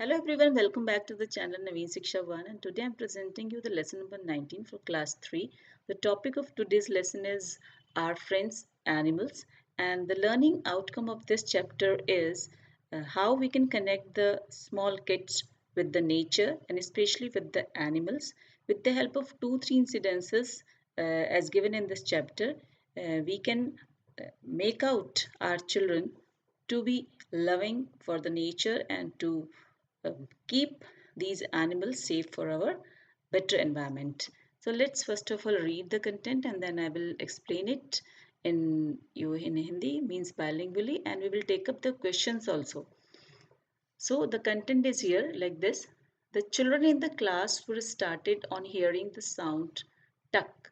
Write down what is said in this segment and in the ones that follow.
Hello everyone, welcome back to the channel Naveen Siksha 1, and today I'm presenting you the lesson number 19 for class 3. The topic of today's lesson is our friends animals, and the learning outcome of this chapter is how we can connect the small kids with the nature and especially with the animals with the help of 2-3 incidences as given in this chapter. We can make out our children to be loving for the nature and to uh, keep these animals safe for our better environment. So let's first of all read the content and then I will explain it in Hindi, means bilingually, and we will take up the questions also. So the content is here like this. The children in the class were started on hearing the sound tuck.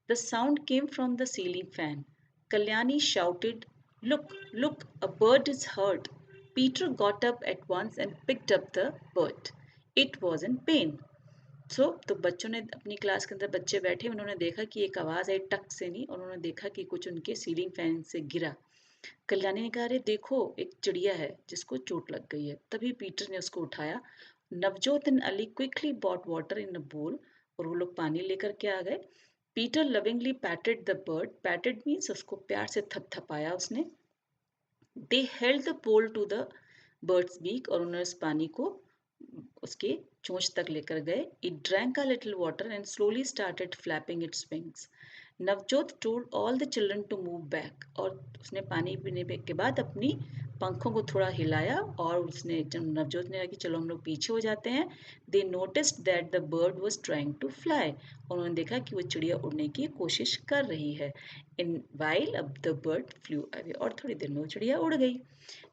The sound came from the ceiling fan. Kalyani shouted, "Look, look, a bird is hurt." Peter got up at once and picked up the bird. It was in pain. तो बच्चों ने अपनी class के अंदर बच्चे बैठे उन्होंने देखा कि एक आवाज़ आई टक से नहीं और उन्होंने देखा कि कुछ उनके सीलिंग फैन से गिरा। कल्याणी ने कहा, अरे देखो एक चिड़िया है जिसको चोट लग गई है। तभी पीटर ने उसको उठाया। Navjot and Ali quickly bought water in a bowl और वो लोग पानी लेकर के आ गए। Peter lovingly patted the bird, patted means उसको प्यार से थपथपाया उसने। They held the bowl to the bird's beak और उन्होंने उस पानी को उसके चोंच तक लेकर गए। It drank a little water and slowly started flapping its wings. Navjot told all the children to move back और उसने पानी पीने के बाद अपनी पंखों को थोड़ा हिलाया और उसने नवजोत ने कहा कि चलो हम लोग पीछे हो जाते हैं। They noticed that the bird was trying to fly और उन्होंने देखा कि वो चिड़िया उड़ने की कोशिश कर रही है। इन वाइल अब द बर्ड फ्लू अवे और थोड़ी देर में वो चिड़िया उड़ गई।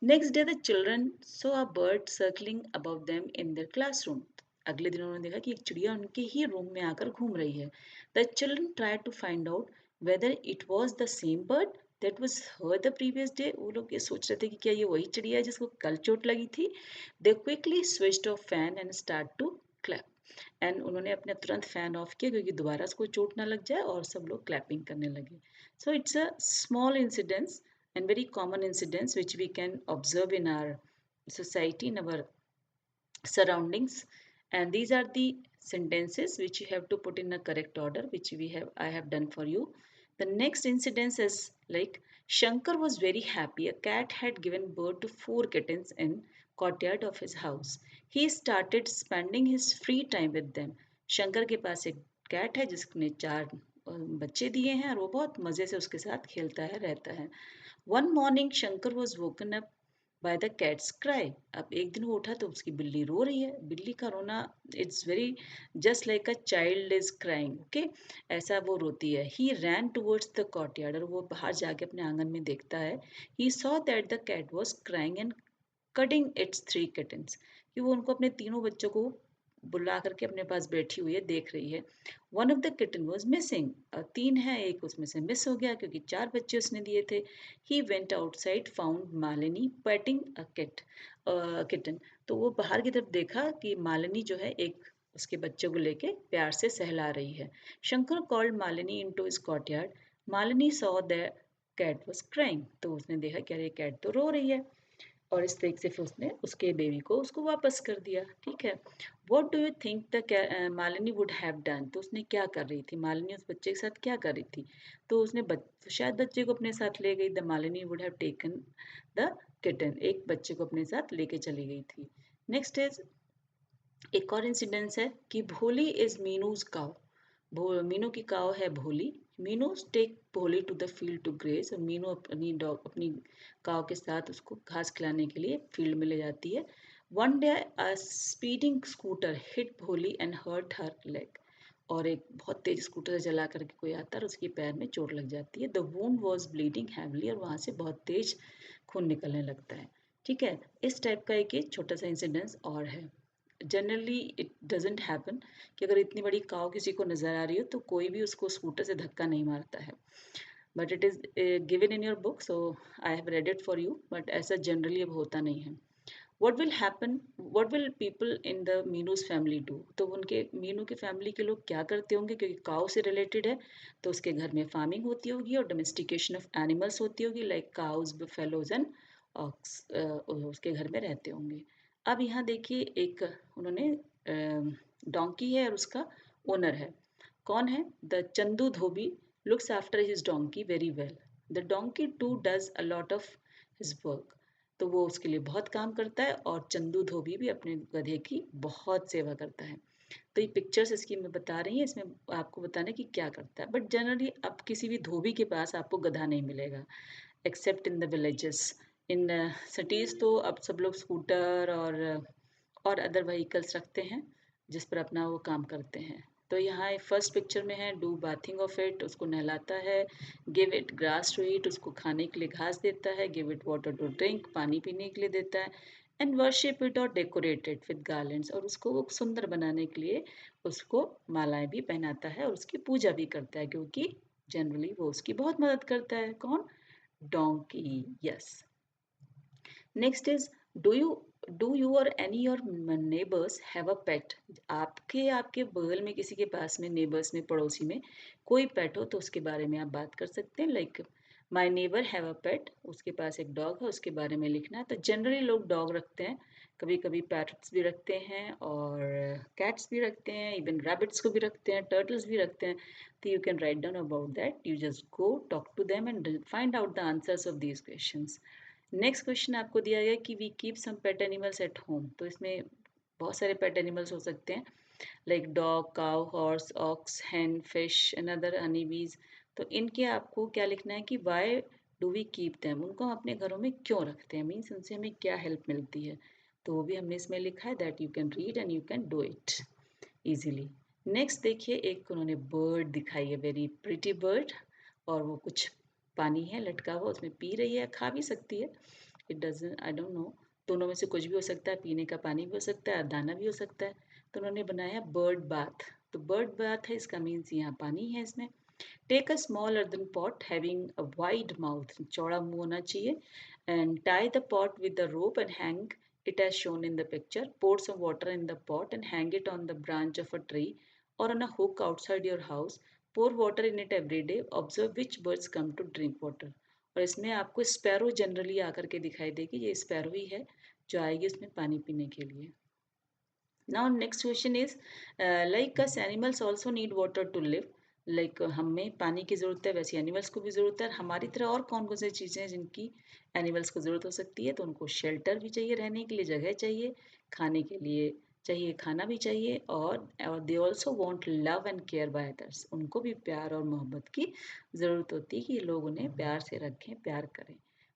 Next day the children so a bird circling above them in their classroom. अगले दिन उन्होंने देखा कि एक चिड़िया उनके ही रूम में आकर घूम रही है। The children try to find out whether it was the same bird that was heard the previous day. वो लोग ये सोच रहे थे कि क्या ये वही चिड़िया है जिसको कल चोट लगी थी। They quickly switched off fan and start to clap and उन्होंने अपने तुरंत फैन ऑफ किया क्योंकि दोबारा उसको चोट ना लग जाए और सब लोग क्लैपिंग करने लगे। So it's a small incidence and very common incidents which we can observe in our society, in our surroundings. And these are the sentences which you have to put in a correct order, which I have done for you. The next incident is like Shankar was very happy. A cat had given birth to 4 kittens in courtyard of his house. He started spending his free time with them. Shankar के पास एक cat है जिसने 4 बच्चे दिए हैं और वो बहुत मज़े से उसके साथ खेलता है रहता है। One morning Shankar was woken up by the cats cry. अब एक दिन वो उठा तो उसकी बिल्ली रो रही है। बिल्ली का रोना it's very just like a child is crying, okay, ऐसा वो रोती है। ही रैन टूवर्ड्स द कॉर्टयार्ड और वो बाहर जाके अपने आंगन में देखता है। He saw that the cat was crying and cutting its 3 kittens कि वो उनको अपने तीनों बच्चों को बुला करके अपने पास बैठी हुई है, देख रही है। One of the kitten was missing, 3 है, एक उसमें से मिस हो गया क्योंकि 4 बच्चे उसने दिए थे। He went outside found Malini painting a kitten. तो वो बाहर की तरफ देखा कि मालिनी जो है एक उसके बच्चे को लेके प्यार से सहला रही है। Shankar called Malini into his courtyard. Malini saw the cat was crying, तो उसने देखा कि अरे कैट तो रो रही है और इस तरीके से फिर उसने उसके बेबी को उसको वापस कर दिया। ठीक है। What do you think the Malini would have done, तो उसने क्या कर रही थी, मालिनी उस बच्चे के साथ क्या कर रही थी। तो उसने शायद बच्चे को अपने साथ ले गई। The Malini would have taken the kitten, एक बच्चे को अपने साथ लेके चली गई थी। नेक्स्ट इज एक और इंसिडेंस है कि भोली इज मीनूज काउ। मीनू की काव है भोली। Meenu take Bholi to the field to graze और मीनू अपनी काव के साथ उसको घास खिलाने के लिए फील्ड में ले जाती है। वन डे अ स्पीडिंग स्कूटर हिट भोली एंड हर्ट हर लेग और एक बहुत तेज स्कूटर चला करके कोई आता है और उसके पैर में चोट लग जाती है। The wound was bleeding heavily और वहाँ से बहुत तेज खून निकलने लगता है। ठीक है। इस टाइप का एक छोटा सा इंसिडेंस और है। जनरली इट डजेंट हैपन कि अगर इतनी बड़ी काव किसी को नज़र आ रही हो तो कोई भी उसको स्कूटर से धक्का नहीं मारता है। But it is given in your book, so I have read it for you, but ऐसा जनरली अब होता नहीं है। What will happen, what will people in the Meenu's family do, तो उनके मीनू के फैमिली के लोग क्या करते होंगे क्योंकि काव से रिलेटेड है तो उसके घर में फार्मिंग होती होगी और डोमेस्टिकेशन ऑफ एनिमल्स होती होगी like cows buffaloes and ox उसके घर में रहते होंगे। अब यहाँ देखिए एक उन्होंने डोंकी है और उसका ओनर है। कौन है? The Chandu dhobi looks after his donkey very well. The donkey too does a lot of his work. तो वो उसके लिए बहुत काम करता है और चंदू धोबी भी अपने गधे की बहुत सेवा करता है। तो ये पिक्चर्स इसकी मैं बता रही हूँ, इसमें आपको बताना है कि क्या करता है। बट जनरली अब किसी भी धोबी के पास आपको गधा नहीं मिलेगा accept in the villages. In cities तो अब सब लोग स्कूटर और अदर व्हीकल्स रखते हैं जिस पर अपना वो काम करते हैं। तो यहाँ फर्स्ट पिक्चर में है डू बाथिंग ऑफ इट, उसको नहलाता है। Give it grass to eat, उसको खाने के लिए घास देता है। Give it water to drink, पानी पीने के लिए देता है। एंड वर्शिप इट और डेकोरेट इट विद गार्लैंड्स, और उसको वो सुंदर बनाने के लिए उसको मालाएं भी पहनाता है और उसकी पूजा भी करता है, क्योंकि जनरली वो उसकी बहुत मदद करता है। कौन? Donkey, yes. Next is, do you do you or any your neighbors have a pet? आपके आपके बगल में किसी के पास में नेबर्स में पड़ोसी में कोई पेट हो तो उसके बारे में आप बात कर सकते हैं। Like my neighbour have a pet, उसके पास एक डॉग है, उसके बारे में लिखना है। तो जनरली लोग डॉग रखते हैं, कभी कभी पैरट्स भी रखते हैं और कैट्स भी रखते हैं, इवन रैबिट्स को भी रखते हैं, टर्टल्स भी रखते हैं। तो you can write down about that, you just go talk to them and find out the answers of these questions. Next question आपको दिया गया कि we keep some pet animals at home. तो इसमें बहुत सारे पेट एनिमल्स हो सकते हैं, like dog, cow, horse, ox, hen, fish and other honey bees. तो इनके आपको क्या लिखना है कि why do we keep them, उनको हम अपने घरों में क्यों रखते हैं, मीन्स उनसे हमें क्या हेल्प मिलती है। तो वो भी हमने इसमें लिखा है, that you can read and you can do it easily. Next देखिए, एक उन्होंने बर्ड दिखाई है, वेरी प्रिटी बर्ड, और वो कुछ पानी है लटका हुआ, उसमें पी रही है, खा भी सकती है। It doesn't, I don't know, दोनों में से कुछ भी हो सकता है, पीने का पानी भी हो सकता है, दाना भी हो सकता है। तो उन्होंने बनाया बर्ड बाथ। तो बर्ड बाथ है, इसका मीन्स यहाँ पानी है इसमें। Take a small earthen pot having a wide mouth, चौड़ा मुंह होना चाहिए, and tie the pot with the rope and hang it as shown in the picture. Pour some water in the pot and hang it on the branch of a tree or on a hook outside your house. Pour water in it every day. Observe which birds come to drink water. और इसमें आपको sparrow generally आकर के दिखाई देगी, ये sparrow ही है जो आएगी उसमें पानी पीने के लिए। Now next question is, like us animals also need water to live. Like हमें पानी की ज़रूरत है, वैसे एनिमल्स को भी ज़रूरत है। हमारी तरह और कौन कौन सी चीज़ें हैं जिनकी एनिमल्स को ज़रूरत हो सकती है? तो उनको शेल्टर भी चाहिए, रहने के लिए जगह चाहिए, खाने के लिए चाहिए, खाना भी चाहिए, और they also want love and care by others, उनको भी प्यार और मोहब्बत की ज़रूरत होती है कि लोग उन्हें प्यार से रखें, प्यार करें,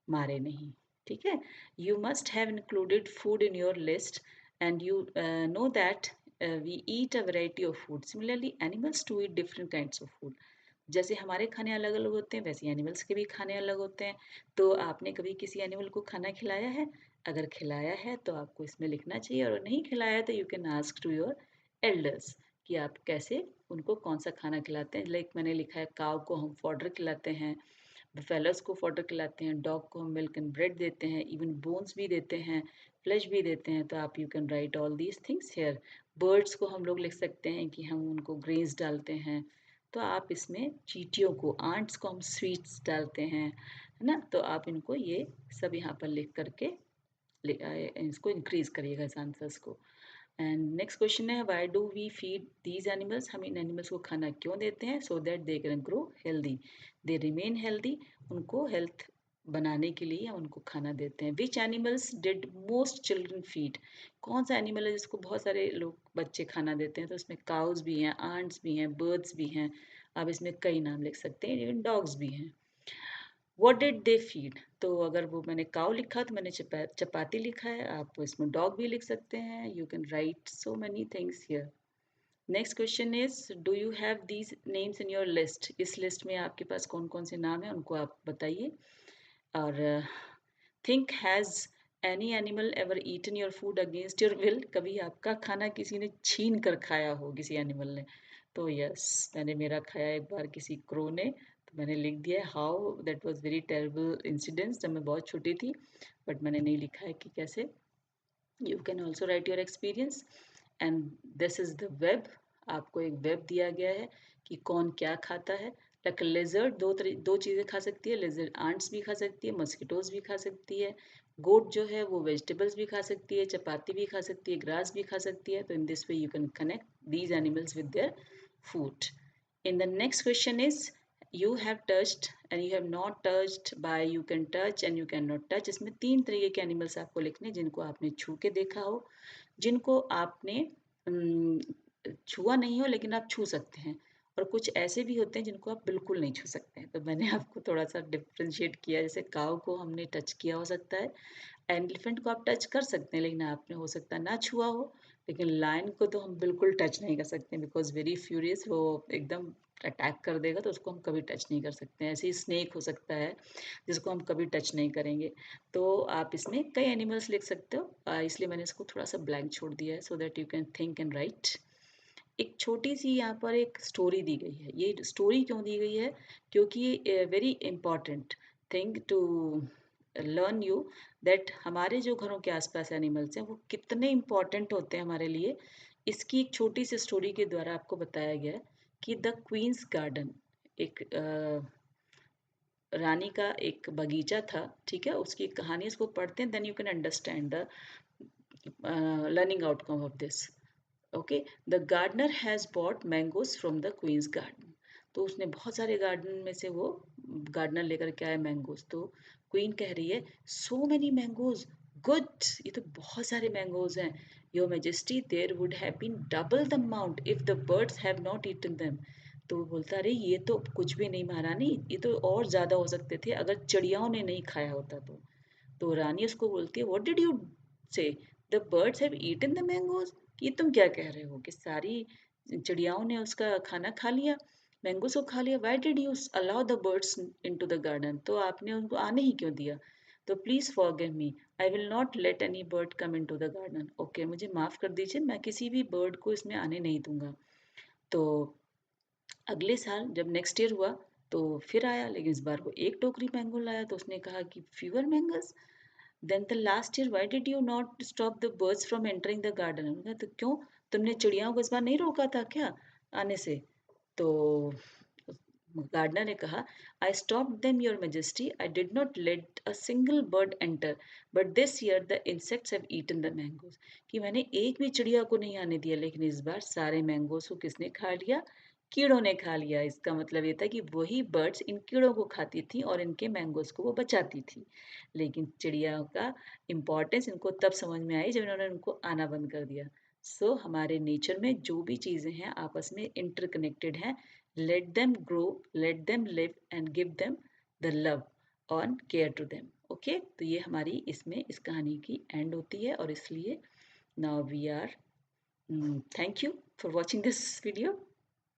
मारे नहीं। ठीक है। You must have included food in your list and you know that we eat a variety of food. Similarly, animals too eat different kinds of food. जैसे हमारे खाने अलग अलग होते हैं, वैसे एनिमल्स के भी खाने अलग होते हैं। तो आपने कभी किसी एनिमल को खाना खिलाया है? अगर खिलाया है तो आपको इसमें लिखना चाहिए, और नहीं खिलाया तो you can ask to your elders कि आप कैसे उनको कौन सा खाना खिलाते हैं। लाइक मैंने लिखा है, काव को हम फॉडर खिलाते हैं, बफेलोज को फॉडर खिलाते हैं, डॉग को हम मिल्क एंड ब्रेड देते हैं, इवन बोन्स भी देते हैं, फ्लैश भी देते हैं। तो आप you can write all these things here. Birds को हम लोग लिख सकते हैं कि हम उनको ग्रेन्स डालते हैं। तो आप इसमें चींटियों को, आंट्स को हम स्वीट्स डालते हैं, है ना। तो आप इनको ये सब यहाँ पर लिख करके इसको इंक्रीज करिएगा इस आंसर्स को। एंड नेक्स्ट क्वेश्चन है, why do we feed these animals, हम इन एनिमल्स को खाना क्यों देते हैं? So that they can grow healthy, they remain healthy, उनको हेल्थ बनाने के लिए हम उनको खाना देते हैं। Which animals did most children feed, कौन सा एनिमल है जिसको बहुत सारे लोग बच्चे खाना देते हैं? तो इसमें काउज भी हैं, आंट्स भी हैं, बर्ड्स भी हैं, आप इसमें कई नाम लिख सकते हैं, इवन डॉग्स भी हैं। व्हाट डिड दे फीड, तो अगर वो मैंने काउ लिखा तो मैंने चपाती लिखा है, आप इसमें डॉग भी लिख सकते हैं। You can right so many things here. Next question is, do you have these names in your list, इस लिस्ट में आपके पास कौन कौन से नाम हैं उनको आप बताइए। और think, has any animal ever eaten your food against your will, कभी आपका खाना किसी ने छीन कर खाया हो, किसी एनिमल ने? तो यस, मैंने मेरा खाया एक बार किसी क्रो ने। तो मैंने लिख दिया how that was very terrible incidents, जब मैं बहुत छोटी थी, बट मैंने नहीं लिखा है कि कैसे। You can also right your experience. And this is the web, आपको एक वेब दिया गया है कि कौन क्या खाता है। लेजर्ड दो चीज़ें खा सकती है, लेजर्ड आंट्स भी खा सकती है, मस्किटोज भी खा सकती है, गोट जो है वो वेजिटेबल्स भी खा सकती है, चपाती भी खा सकती है, ग्रास भी खा सकती है. तो in this way you can connect these animals with their food. In the next question is you have touched and you have not touched by you can touch and you cannot touch. इसमें 3 तरीके के animals आपको लिखने जिनको आपने छू के देखा हो, जिनको आपने छुआ नहीं हो लेकिन आप छू सकते हैं, और कुछ ऐसे भी होते हैं जिनको आप बिल्कुल नहीं छू सकते हैं. तो मैंने आपको थोड़ा सा डिफ्रेंशिएट किया. जैसे काऊ को हमने टच किया हो सकता है, एलिफेंट को आप टच कर सकते हैं लेकिन आपने हो सकता है ना छुआ हो. लेकिन लायन को तो हम बिल्कुल टच नहीं कर सकते बिकॉज वेरी फ्यूरियस, वो एकदम अटैक कर देगा, तो उसको हम कभी टच नहीं कर सकते हैं. ऐसे ही स्नेक हो सकता है जिसको हम कभी टच नहीं करेंगे. तो आप इसमें कई एनिमल्स लिख सकते हो, इसलिए मैंने इसको थोड़ा सा ब्लैंक छोड़ दिया है so that you can think and right. एक छोटी सी यहाँ पर एक स्टोरी दी गई है. ये स्टोरी क्यों दी गई है? क्योंकि very important thing to learn you that हमारे जो घरों के आसपास एनिमल्स हैं वो कितने इम्पॉर्टेंट होते हैं हमारे लिए. इसकी एक छोटी सी स्टोरी के द्वारा आपको बताया गया है कि द क्वींस गार्डन, एक रानी का एक बगीचा था. ठीक है, उसकी कहानी इसको पढ़ते हैं, then you can understand the learning outcome of this. Okay, the gardener has bought mangoes from the queen's garden. तो उसने बहुत सारे गार्डन में से वो गार्डनर लेकर के आया मैंगोज. तो क्वीन कह रही है सो मैनी मैंगोज, गुड, ये तो बहुत सारे मैंगोज हैं. Your majesty there would have been double the amount if the birds have not eaten them. तो वो बोलता अरे ये तो कुछ भी नहीं महारानी, ये तो और ज़्यादा हो सकते थे अगर चिड़ियाओं ने नहीं खाया होता तो. तो रानी उसको बोलती है what did you say, the birds have eaten the mangoes. ये तुम क्या कह रहे हो कि सारी चिड़ियाओं ने उसका खाना खा लिया, मैंगोज को खा लिया. Why did you allow the birds into the garden, तो आपने उनको आने ही क्यों दिया. तो please forgive me, I will not let any bird come into the garden. Okay, मुझे माफ कर दीजिए, मैं किसी भी बर्ड को इसमें आने नहीं दूंगा. तो अगले साल जब नेक्स्ट ईयर हुआ तो फिर आया, लेकिन इस बार वो एक टोकरी मैंगो लाया. तो उसने कहा कि fewer mangoes. Then the last year why did you not stop the birds from entering the garden. उन्होंने कहा तो क्यों, तुमने चिड़ियाओं को इस बार नहीं रोका था क्या आने से. तो गार्डनर ने कहा I stop them your majesty, I did not let a single bird enter, but this year the insects have eaten the mangoes. कि मैंने एक भी चिड़िया को नहीं आने दिया, लेकिन इस बार सारे मैंगोज को किसने खा लिया, कीड़ों ने खा लिया. इसका मतलब ये था कि वही बर्ड्स इन कीड़ों को खाती थी और इनके मैंगोज को वो बचाती थी. लेकिन चिड़ियाओं का इम्पोर्टेंस इनको तब समझ में आई जब इन्होंने उनको आना बंद कर दिया. सो हमारे नेचर में जो भी चीज़ें हैं आपस में इंटरकनेक्टेड हैं. Let them grow, let them live and give them the love and care to them. Okay, तो ये हमारी इसमें इस कहानी की एंड होती है. और इसलिए now we are thank you for watching this video.